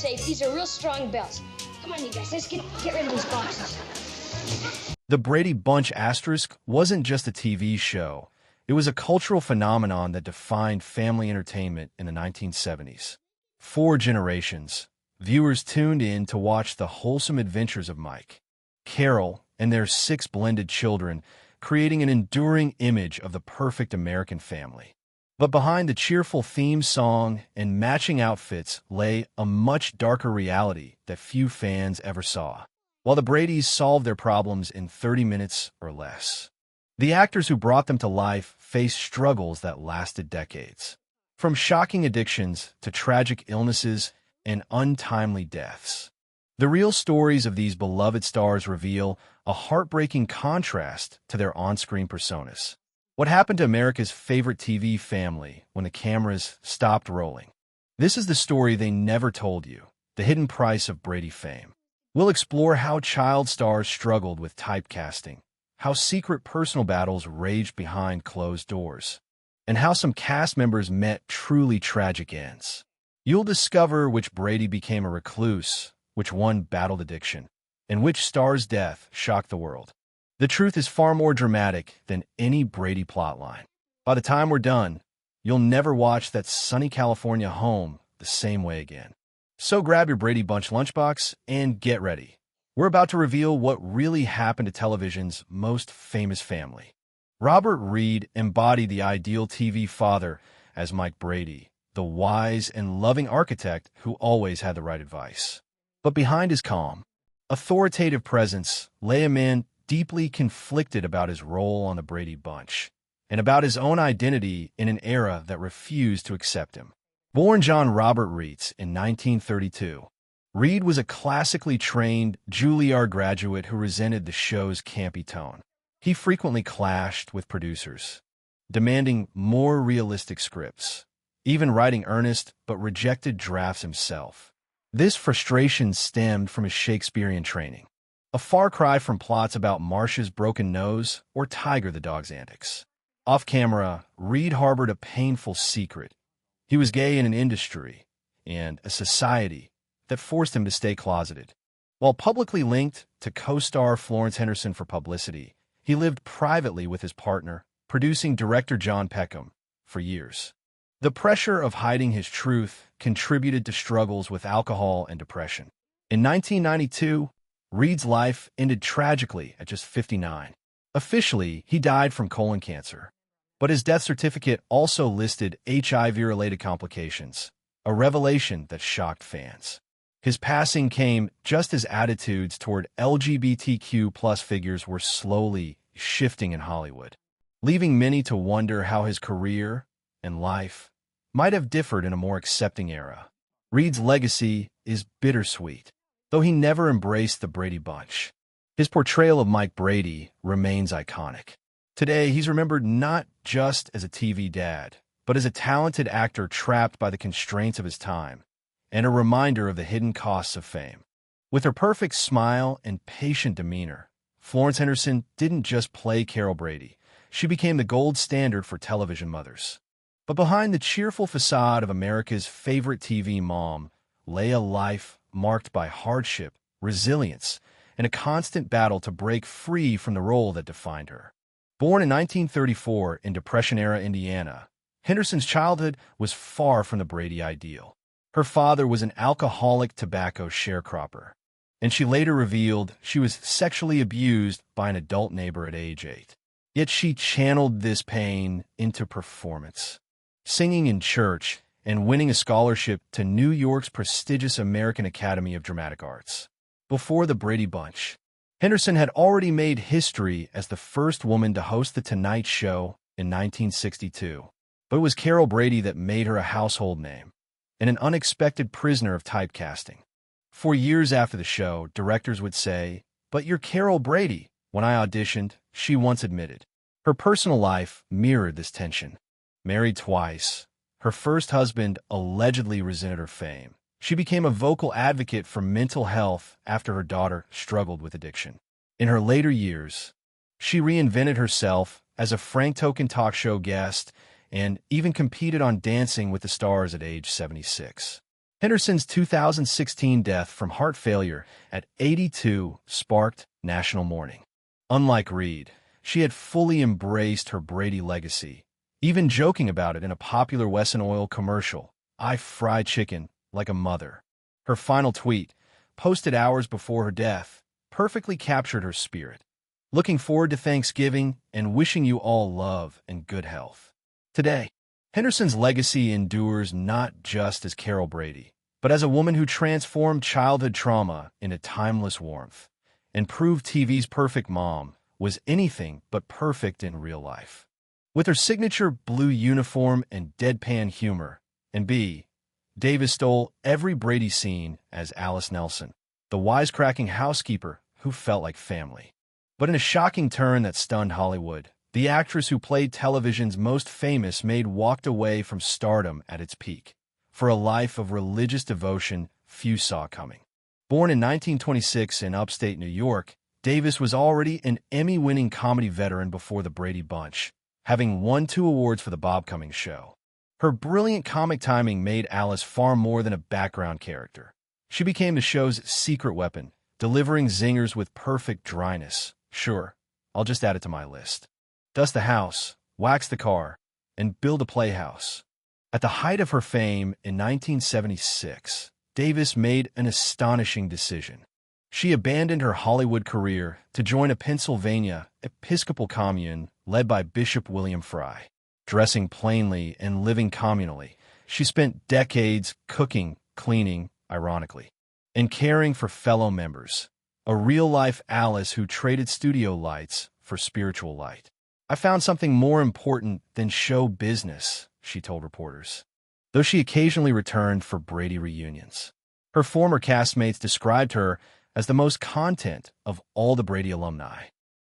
safe. These are real strong belts. Come on, you guys. Let's get rid of these boxes. The Brady Bunch asterisk wasn't just a TV show. It was a cultural phenomenon that defined family entertainment in the 1970s. 4 generations, viewers tuned in to watch the wholesome adventures of Mike, Carol, and their 6 blended children, creating an enduring image of the perfect American family. But behind the cheerful theme song and matching outfits lay a much darker reality that few fans ever saw. While the Bradys solved their problems in 30 minutes or less, the actors who brought them to life faced struggles that lasted decades. From shocking addictions to tragic illnesses and untimely deaths. The real stories of these beloved stars reveal a heartbreaking contrast to their on-screen personas. What happened to America's favorite TV family when the cameras stopped rolling? This is the story they never told you, the hidden price of Brady fame. We'll explore how child stars struggled with typecasting, how secret personal battles raged behind closed doors, and how some cast members met truly tragic ends. You'll discover which Brady became a recluse, which one battled addiction, and which star's death shocked the world. The truth is far more dramatic than any Brady plotline. By the time we're done, you'll never watch that sunny California home the same way again. So grab your Brady Bunch lunchbox and get ready. We're about to reveal what really happened to television's most famous family. Robert Reed embodied the ideal TV father as Mike Brady, the wise and loving architect who always had the right advice. But behind his calm, authoritative presence lay a man deeply conflicted about his role on the Brady Bunch and about his own identity in an era that refused to accept him. Born John Robert Reitz in 1932, Reed was a classically trained Juilliard graduate who resented the show's campy tone. He frequently clashed with producers, demanding more realistic scripts, even writing earnest but rejected drafts himself. This frustration stemmed from his Shakespearean training, a far cry from plots about Marcia's broken nose or Tiger the dog's antics. Off camera, Reed harbored a painful secret. He was gay in an industry and a society that forced him to stay closeted. While publicly linked to co-star Florence Henderson for publicity, he lived privately with his partner, producing director John Peckham, for years. The pressure of hiding his truth contributed to struggles with alcohol and depression. In 1992, Reed's life ended tragically at just 59. Officially, he died from colon cancer, but his death certificate also listed HIV-related complications, a revelation that shocked fans. His passing came just as attitudes toward LGBTQ+ figures were slowly shifting in Hollywood, leaving many to wonder how his career and life might have differed in a more accepting era. Reed's legacy is bittersweet, though he never embraced the Brady Bunch. His portrayal of Mike Brady remains iconic. Today, he's remembered not just as a TV dad, but as a talented actor trapped by the constraints of his time, and a reminder of the hidden costs of fame. With her perfect smile and patient demeanor, Florence Henderson didn't just play Carol Brady. She became the gold standard for television mothers. But behind the cheerful facade of America's favorite TV mom lay a life marked by hardship, resilience, and a constant battle to break free from the role that defined her. Born in 1934 in Depression-era Indiana, Henderson's childhood was far from the Brady ideal. Her father was an alcoholic tobacco sharecropper, and she later revealed she was sexually abused by an adult neighbor at age 8. Yet she channeled this pain into performance, singing in church and winning a scholarship to New York's prestigious American Academy of Dramatic Arts. Before the Brady Bunch, Henderson had already made history as the first woman to host The Tonight Show in 1962. But it was Carol Brady that made her a household name and an unexpected prisoner of typecasting. For years after the show, directors would say, "But you're Carol Brady." When I auditioned, she once admitted. Her personal life mirrored this tension. Married twice, her first husband allegedly resented her fame. She became a vocal advocate for mental health after her daughter struggled with addiction. In her later years, she reinvented herself as a Frank Token talk show guest and even competed on Dancing with the Stars at age 76. Henderson's 2016 death from heart failure at 82 sparked national mourning. Unlike Reed, she had fully embraced her Brady legacy, even joking about it in a popular Wesson Oil commercial, "I fry chicken like a mother." Her final tweet, posted hours before her death, perfectly captured her spirit. "Looking forward to Thanksgiving and wishing you all love and good health." Today, Henderson's legacy endures not just as Carol Brady, but as a woman who transformed childhood trauma into timeless warmth and proved TV's perfect mom was anything but perfect in real life. With her signature blue uniform and deadpan humor, and Davis stole every Brady scene as Alice Nelson, the wisecracking housekeeper who felt like family. But in a shocking turn that stunned Hollywood, the actress who played television's most famous maid walked away from stardom at its peak for a life of religious devotion few saw coming. Born in 1926 in upstate New York, Davis was already an Emmy-winning comedy veteran before the Brady Bunch, having won 2 awards for The Bob Cummings Show. Her brilliant comic timing made Alice far more than a background character. She became the show's secret weapon, delivering zingers with perfect dryness. Sure, I'll just add it to my list. Dust the house, wax the car, and build a playhouse. At the height of her fame in 1976, Davis made an astonishing decision. She abandoned her Hollywood career to join a Pennsylvania Episcopal commune led by Bishop William Fry. Dressing plainly and living communally, she spent decades cooking, cleaning, ironically, and caring for fellow members. A real-life Alice who traded studio lights for spiritual light. "I found something more important than show business," she told reporters, though she occasionally returned for Brady reunions. Her former castmates described her as the most content of all the Brady alumni.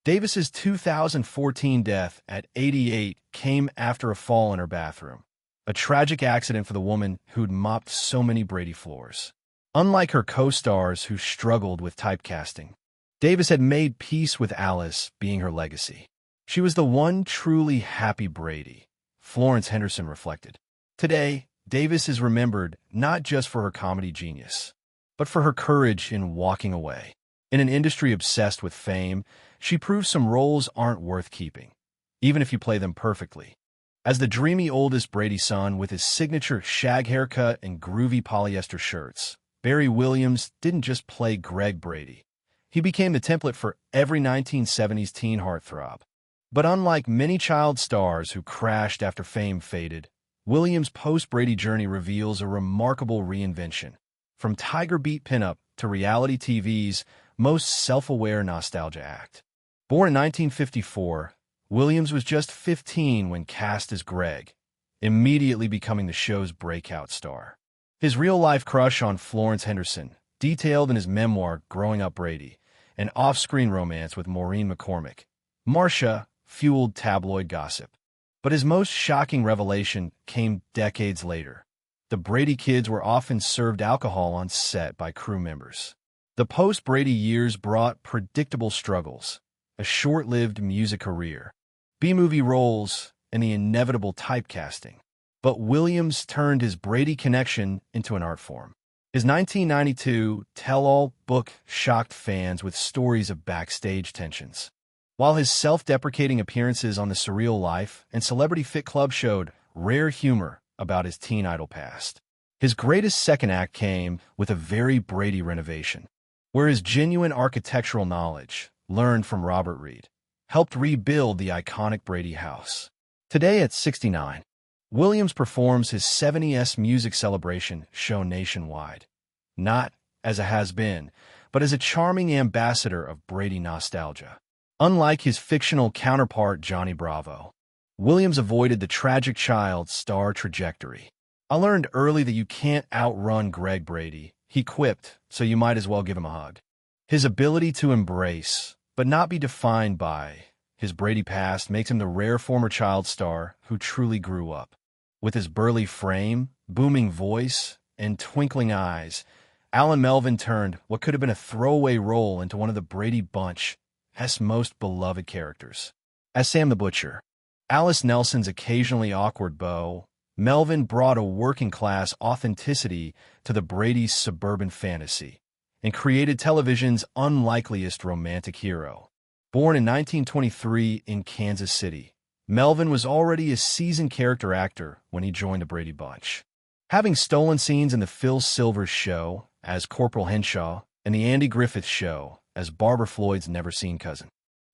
Davis's 2014 death at 88 came after a fall in her bathroom, a tragic accident for the woman who'd mopped so many Brady floors. Unlike her co-stars who struggled with typecasting, Davis had made peace with Alice being her legacy. She was the one truly happy Brady, Florence Henderson reflected. Today, Davis is remembered not just for her comedy genius, but for her courage in walking away. In an industry obsessed with fame, she proves some roles aren't worth keeping, even if you play them perfectly. As the dreamy oldest Brady son with his signature shag haircut and groovy polyester shirts, Barry Williams didn't just play Greg Brady. He became the template for every 1970s teen heartthrob. But unlike many child stars who crashed after fame faded, Williams' post-Brady journey reveals a remarkable reinvention. From Tiger Beat pinup to reality TV's most self-aware nostalgia act. Born in 1954, Williams was just 15 when cast as Greg, immediately becoming the show's breakout star. His real-life crush on Florence Henderson, detailed in his memoir Growing Up Brady, an off-screen romance with Maureen McCormick, Marcia, fueled tabloid gossip. But his most shocking revelation came decades later. The Brady kids were often served alcohol on set by crew members. The post-Brady years brought predictable struggles, a short-lived music career, B-movie roles, and the inevitable typecasting. But Williams turned his Brady connection into an art form. His 1992 tell-all book shocked fans with stories of backstage tensions, while his self-deprecating appearances on The Surreal Life and Celebrity Fit Club showed rare humor about his teen idol past. His greatest second act came with a very Brady renovation, where his genuine architectural knowledge, learned from Robert Reed, helped rebuild the iconic Brady house. Today at 69, Williams performs his 70th music celebration show nationwide, not as a has-been, but as a charming ambassador of Brady nostalgia. Unlike his fictional counterpart Johnny Bravo, Williams avoided the tragic child star trajectory. "I learned early that you can't outrun Greg Brady," he quipped, "so you might as well give him a hug." His ability to embrace, but not be defined by, his Brady past makes him the rare former child star who truly grew up. With his burly frame, booming voice, and twinkling eyes, Allan Melvin turned what could have been a throwaway role into one of the Brady Bunch's most beloved characters. As Sam the Butcher, Alice Nelson's occasionally awkward beau, Melvin brought a working-class authenticity to the Brady's suburban fantasy and created television's unlikeliest romantic hero. Born in 1923 in Kansas City, Melvin was already a seasoned character actor when he joined the Brady Bunch, having stolen scenes in the Phil Silvers Show as Corporal Henshaw and the Andy Griffith Show as Barbara Floyd's never-seen cousin.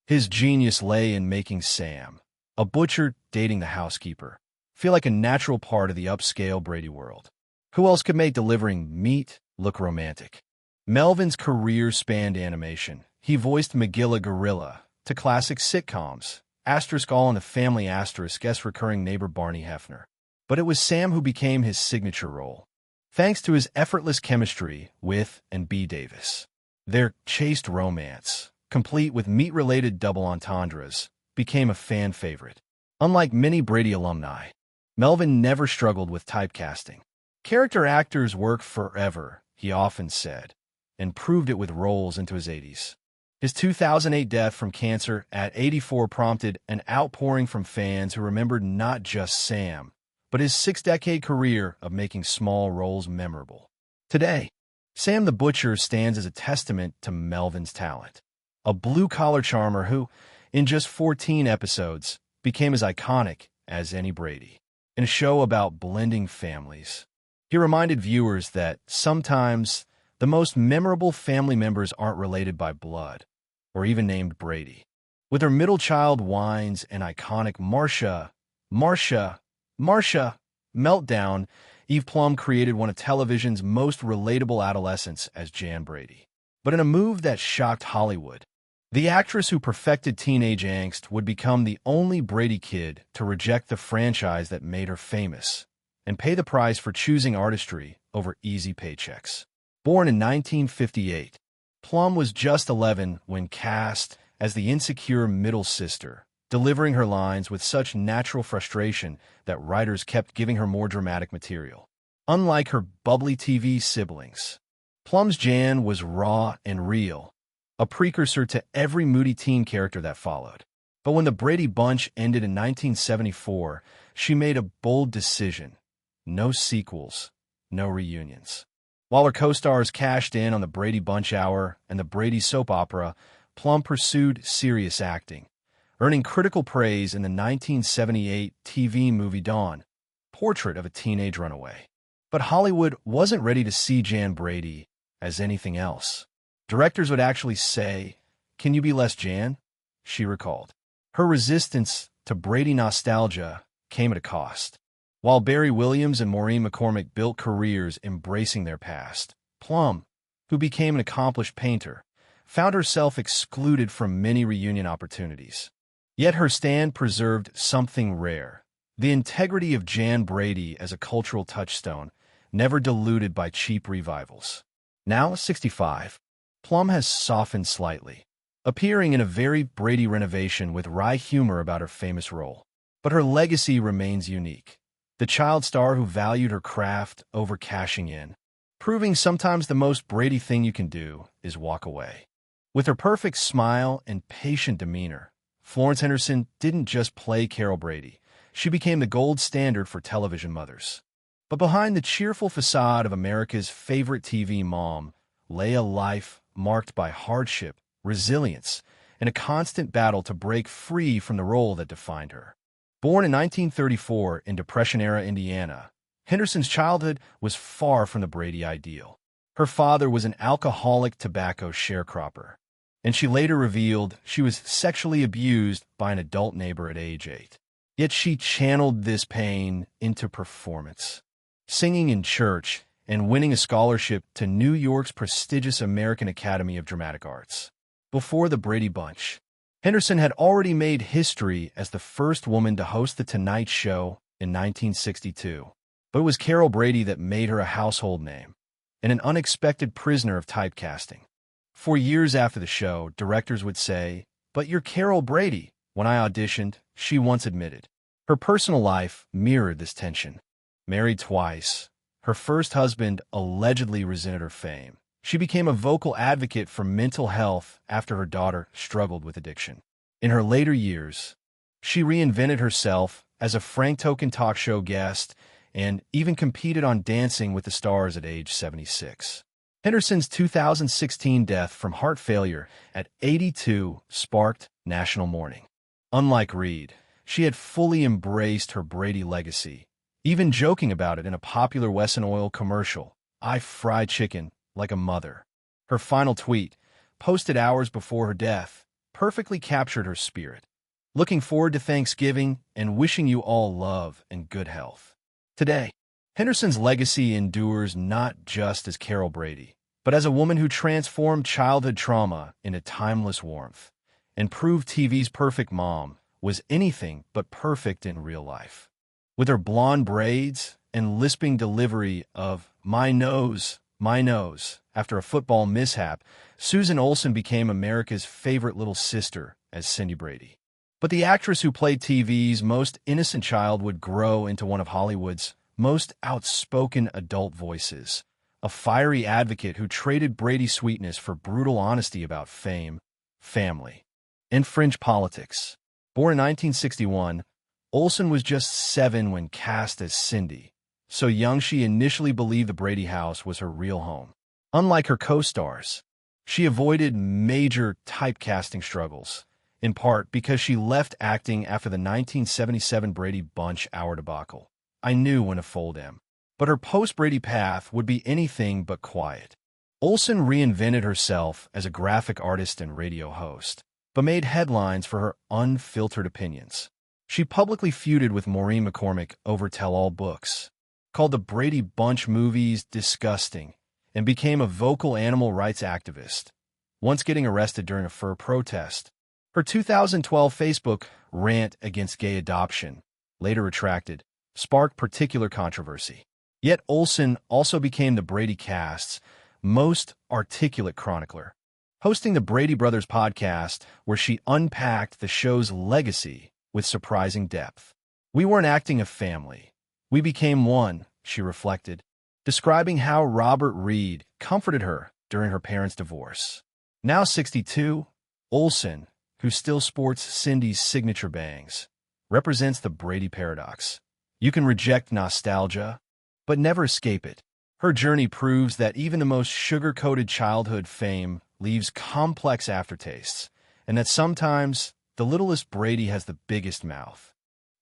His genius lay in making Sam, a butcher dating the housekeeper, feel like a natural part of the upscale Brady world. Who else could make delivering meat look romantic? Melvin's career spanned animation. He voiced Magilla Gorilla to classic sitcoms, All in the Family guest recurring neighbor Barney Hefner. But it was Sam who became his signature role, thanks to his effortless chemistry with and B. Davis. Their chaste romance, complete with meat-related double entendres, became a fan favorite. Unlike many Brady alumni, Melvin never struggled with typecasting. Character actors work forever, he often said, and proved it with roles into his 80s. His 2008 death from cancer at 84 prompted an outpouring from fans who remembered not just Sam, but his 6-decade career of making small roles memorable. Today, Sam the Butcher stands as a testament to Melvin's talent, a blue-collar charmer who, in just 14 episodes, became as iconic as any Brady. In a show about blending families, he reminded viewers that sometimes the most memorable family members aren't related by blood, or even named Brady. With her middle child whines and iconic Marcia meltdown, Eve Plumb created one of television's most relatable adolescents as Jan Brady. But in a move that shocked Hollywood, the actress who perfected teenage angst would become the only Brady kid to reject the franchise that made her famous and pay the price for choosing artistry over easy paychecks. Born in 1958, Plumb was just 11 when cast as the insecure middle sister, delivering her lines with such natural frustration that writers kept giving her more dramatic material. Unlike her bubbly TV siblings, Plumb's Jan was raw and real, a precursor to every moody teen character that followed. But when the Brady Bunch ended in 1974, she made a bold decision. No sequels, no reunions. While her co-stars cashed in on the Brady Bunch Hour and the Brady soap opera, Plumb pursued serious acting, earning critical praise in the 1978 TV movie Dawn, Portrait of a Teenage Runaway. But Hollywood wasn't ready to see Jan Brady as anything else. Directors would actually say, "Can you be less Jan?" she recalled. Her resistance to Brady nostalgia came at a cost. While Barry Williams and Maureen McCormick built careers embracing their past, Plumb, who became an accomplished painter, found herself excluded from many reunion opportunities. Yet her stand preserved something rare, the integrity of Jan Brady as a cultural touchstone, never diluted by cheap revivals. Now 65, Plumb has softened slightly, appearing in a very Brady renovation with wry humor about her famous role. But her legacy remains unique. The child star who valued her craft over cashing in, proving sometimes the most Brady thing you can do is walk away. With her perfect smile and patient demeanor, Florence Henderson didn't just play Carol Brady. She became the gold standard for television mothers. But behind the cheerful facade of America's favorite TV mom lay a life marked by hardship, resilience, and a constant battle to break free from the role that defined her. Born in 1934 in Depression-era Indiana, Henderson's childhood was far from the Brady ideal. Her father was an alcoholic tobacco sharecropper, and she later revealed she was sexually abused by an adult neighbor at age 8. Yet she channeled this pain into performance, singing in church and winning a scholarship to New York's prestigious American Academy of Dramatic Arts. Before the Brady Bunch, Henderson had already made history as the first woman to host The Tonight Show in 1962. But it was Carol Brady that made her a household name and an unexpected prisoner of typecasting. For years after the show, directors would say, "But you're Carol Brady." When I auditioned, she once admitted. Her personal life mirrored this tension. Married twice, her first husband allegedly resented her fame. She became a vocal advocate for mental health after her daughter struggled with addiction. In her later years, she reinvented herself as a Frank Token talk show guest, and even competed on Dancing with the Stars at age 76. Henderson's 2016 death from heart failure at 82 sparked national mourning. Unlike Reed, she had fully embraced her Brady legacy, even joking about it in a popular Wesson Oil commercial, "I fry chicken like a mother." Her final tweet, posted hours before her death, perfectly captured her spirit. "Looking forward to Thanksgiving and wishing you all love and good health." Today, Henderson's legacy endures not just as Carol Brady, but as a woman who transformed childhood trauma into timeless warmth and proved TV's perfect mom was anything but perfect in real life. With her blonde braids and lisping delivery of my nose," after a football mishap, Susan Olsen became America's favorite little sister as Cindy Brady. But the actress who played TV's most innocent child would grow into one of Hollywood's most outspoken adult voices, a fiery advocate who traded Brady's sweetness for brutal honesty about fame, family, and fringe politics. Born in 1961, Olsen was just 7 when cast as Cindy, so young she initially believed the Brady house was her real home. Unlike her co-stars, she avoided major typecasting struggles, in part because she left acting after the 1977 Brady Bunch hour debacle. "I knew when to fold him." But her post-Brady path would be anything but quiet. Olsen reinvented herself as a graphic artist and radio host, but made headlines for her unfiltered opinions. She publicly feuded with Maureen McCormick over tell-all books, called the Brady Bunch movies disgusting, and became a vocal animal rights activist, once getting arrested during a fur protest. Her 2012 Facebook rant against gay adoption, later retracted, sparked particular controversy. Yet Olsen also became the Brady cast's most articulate chronicler, hosting the Brady Brothers podcast, where she unpacked the show's legacy with surprising depth. "We weren't acting a family. We became one," she reflected, describing how Robert Reed comforted her during her parents' divorce. Now 62, Olsen, who still sports Cindy's signature bangs, represents the Brady paradox. You can reject nostalgia, but never escape it. Her journey proves that even the most sugar-coated childhood fame leaves complex aftertastes, and that sometimes the littlest Brady has the biggest mouth.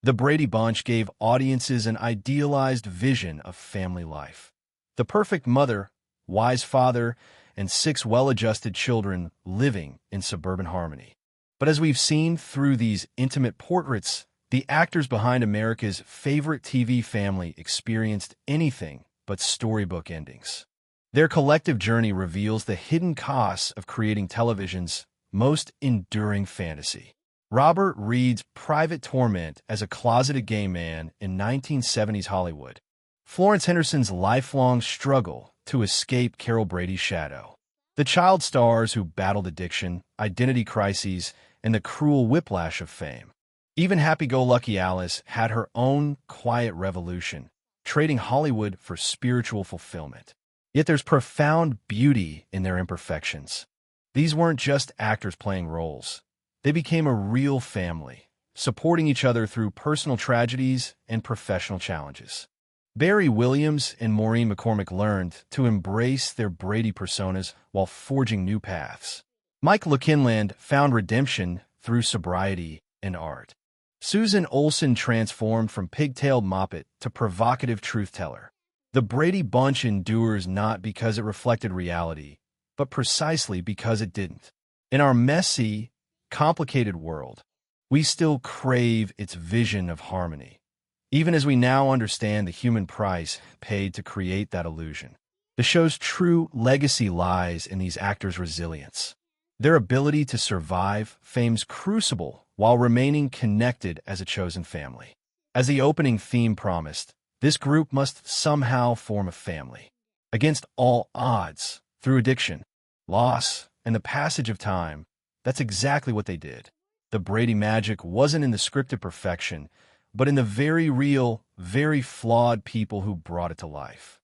The Brady Bunch gave audiences an idealized vision of family life. The perfect mother, wise father, and 6 well-adjusted children living in suburban harmony. But as we've seen through these intimate portraits, the actors behind America's favorite TV family experienced anything but storybook endings. Their collective journey reveals the hidden costs of creating television's most enduring fantasy. Robert Reed's private torment as a closeted gay man in 1970s Hollywood. Florence Henderson's lifelong struggle to escape Carol Brady's shadow. The child stars who battled addiction, identity crises, and the cruel whiplash of fame. Even happy-go-lucky Alice had her own quiet revolution, trading Hollywood for spiritual fulfillment. Yet there's profound beauty in their imperfections. These weren't just actors playing roles. They became a real family, supporting each other through personal tragedies and professional challenges. Barry Williams and Maureen McCormick learned to embrace their Brady personas while forging new paths. Mike Lakinland found redemption through sobriety and art. Susan Olsen transformed from pigtailed moppet to provocative truth-teller. The Brady Bunch endures not because it reflected reality, but precisely because it didn't. In our messy, complicated world, we still crave its vision of harmony, even as we now understand the human price paid to create that illusion. The show's true legacy lies in these actors' resilience, their ability to survive fame's crucible while remaining connected as a chosen family. As the opening theme promised, this group must somehow form a family. Against all odds, through addiction, loss, and the passage of time, that's exactly what they did. The Brady magic wasn't in the scripted perfection, but in the very real, very flawed people who brought it to life.